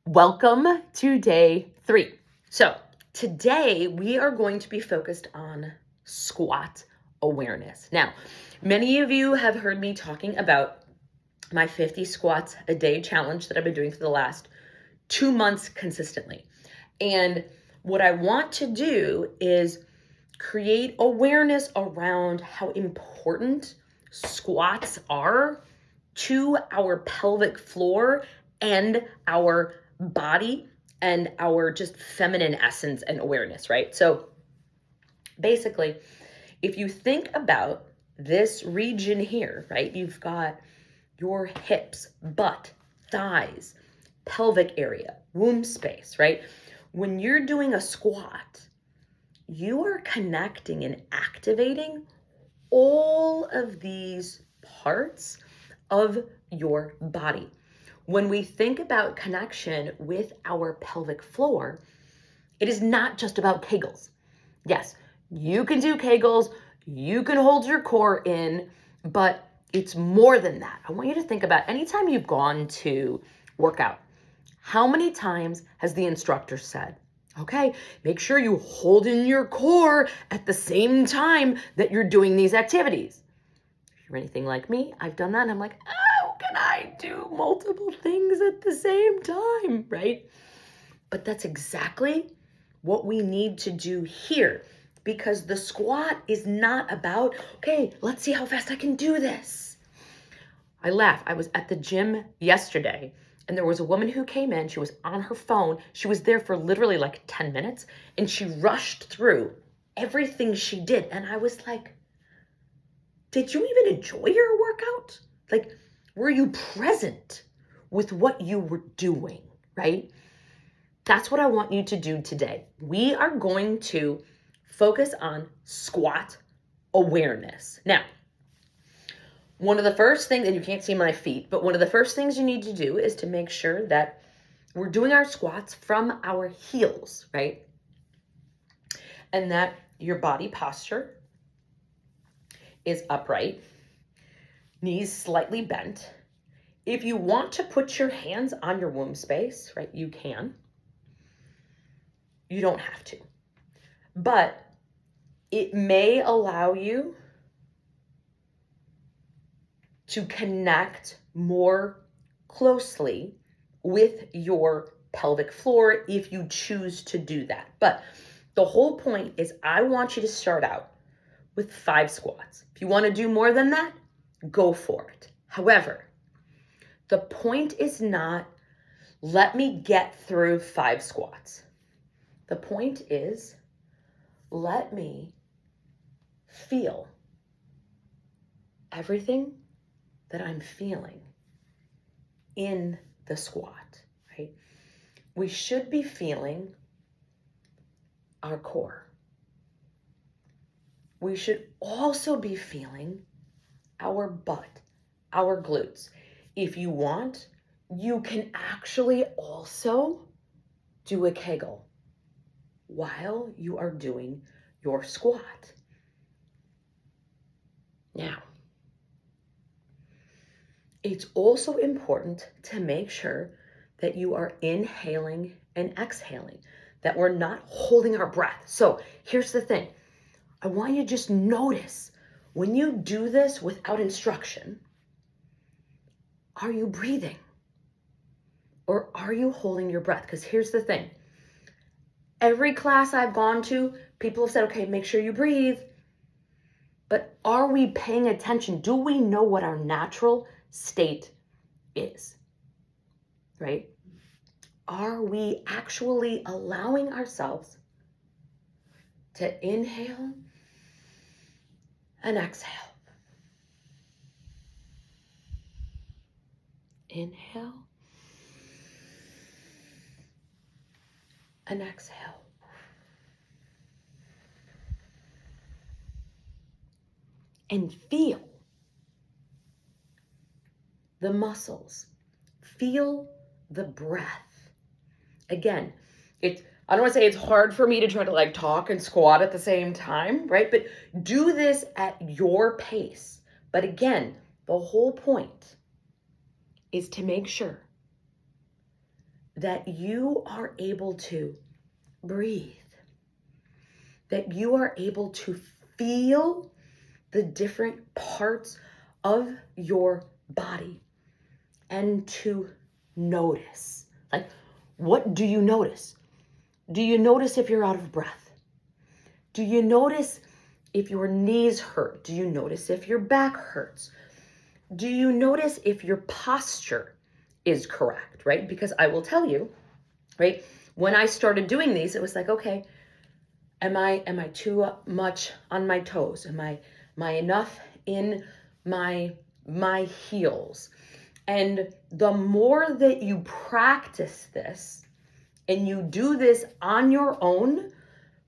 Welcome to day 3. So today we are going to be focused on squat awareness. Now, many of you have heard me talking about my 50 squats a day challenge that I've been doing for the last 2 months consistently. And what I want to do is create awareness around how important squats are to our pelvic floor and our body and our just feminine essence and awareness, right? So basically, if you think about this region here, right, you've got your hips, butt, thighs, pelvic area, womb space, right? When you're doing a squat, you are connecting and activating all of these parts of your body. When we think about connection with our pelvic floor, it is not just about Kegels. Yes, you can do Kegels, you can hold your core in, but it's more than that. I want you to think about anytime you've gone to work out, how many times has the instructor said, okay, make sure you hold in your core at the same time that you're doing these activities? If you're anything like me, I've done that and I'm like, how can I do multiple things at the same time, right? But that's exactly what we need to do here, because the squat is not about, okay, let's see how fast I can do this. I laugh. I was at the gym yesterday and there was a woman who came in. She was on her phone. She was there for literally like 10 minutes and she rushed through everything she did. And I was like, did you even enjoy your workout? Like, were you present with what you were doing, right? That's what I want you to do today. We are going to focus on squat awareness. Now, one of the first things, and you can't see my feet, but one of the first things you need to do is to make sure that we're doing our squats from our heels, right? And that your body posture is upright, knees slightly bent. If you want to put your hands on your womb space, right, you can. You don't have to. But it may allow you to connect more closely with your pelvic floor if you choose to do that. But the whole point is I want you to start out with 5 squats. If you want to do more than that, go for it. However, the point is not, let me get through 5 squats. The point is, let me feel everything that I'm feeling in the squat, right? We should be feeling our core. We should also be feeling our butt, our glutes. If you want, you can actually also do a Kegel while you are doing your squat. Now, it's also important to make sure that you are inhaling and exhaling, that we're not holding our breath. So here's the thing. I want you to just notice when you do this without instruction, are you breathing? Or are you holding your breath? Because here's the thing. Every class I've gone to, people have said, okay, make sure you breathe. But are we paying attention? Do we know what our natural state is? Right? Are we actually allowing ourselves to inhale and exhale? Inhale and exhale. And feel the muscles. Feel the breath. Again, I don't want to say it's hard for me to try to like talk and squat at the same time, right? But do this at your pace. But again, the whole point is to make sure that you are able to breathe, that you are able to feel the different parts of your body and to notice. Like, what do you notice? Do you notice if you're out of breath? Do you notice if your knees hurt? Do you notice if your back hurts? Do you notice if your posture is correct, right? Because I will tell you, right, when I started doing these, it was like, okay, am I too much on my toes? Am I enough in my heels? And the more that you practice this and you do this on your own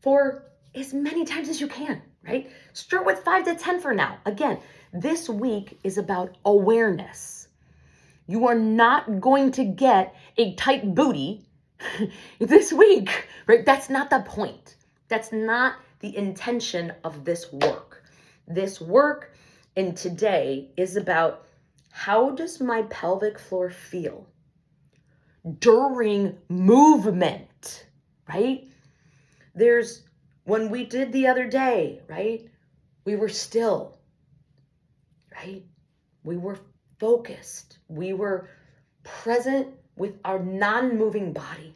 for as many times as you can, right? Start with 5 to 10 for now. Again, this week is about awareness. You are not going to get a tight booty this week, right? That's not the point. That's not the intention of this work. This work in today is about, how does my pelvic floor feel during movement, right? There's, when we did the other day, right? We were still, right? We were focused. We were present with our non-moving body.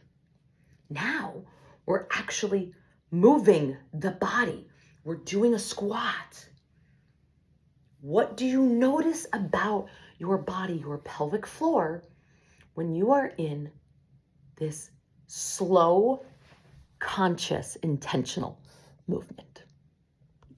Now we're actually moving the body. We're doing a squat. What do you notice about your body, your pelvic floor, when you are in this slow, conscious, intentional movement?